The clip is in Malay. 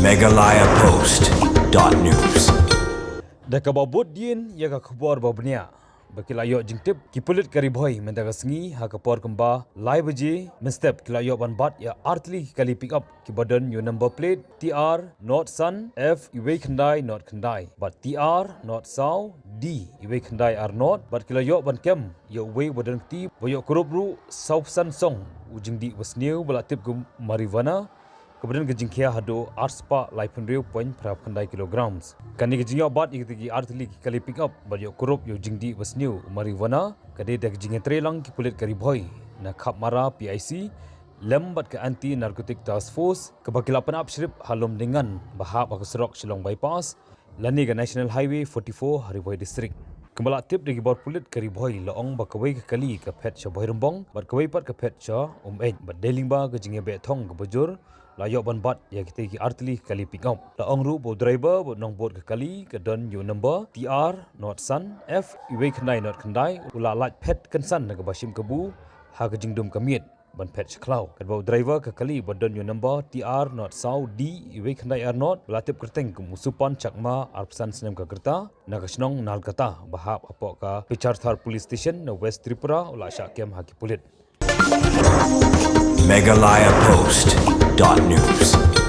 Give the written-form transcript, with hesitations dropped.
meghalayapost.news. Dakababot din ya ka khabar babnia bakilayo jingtip ki Pulit kari Bhoi mendagasngi ha kapor kemba live je mestep kilayo ban bat ya artli kali pick up ki badan yo number plate TR not sun F iwe khandai not khandai but TR not saw D iwe khandai are not but kilayo ban kem yo we badan ti boyo Kurup ru south sun song ujing di wasneu balatip gum marijuana kemudian kejingkia hado arspa laipun riu poin perap kandai kilograms. Kani kejingkia bat ikitigi artili kali pick up bat yo Kurup yo jingdi wasniu marijuana kade dak kejingkia trelang ki Pulit kari Bhoi na khap mara PIC lem bat ke anti narcotic task force kebakilapan apsrip halom dengan bahap akusrok Shillong bypass lani ke National Highway 44 Hariboi district. Kembala tip dari bor Pulit kari Bhoi laong bakawai ke kali ke pet cha Bhoi Rembong bat kawai pat ke pet cha ed bat deling ba kejingkia betong ke bujur layok ban bat ya kita ki artli kali pick up la ongru bo driver bo nong bot ke kali ke don yo number TR not sun F iwe khandai not khandai ula lat pet kansan na ke basim kebu ha ke jingdum kamiet ban pet chaklau kat bo driver ke kali bo don yo number TR not saw D iwe khandai are not ula tip kerteng ke musupan chakma arpsan senem ke kerta na ke snong nal kata bahap apok ka Picharthar police station na West Tripura ula syakem haki Pulit. meghalayapost.news.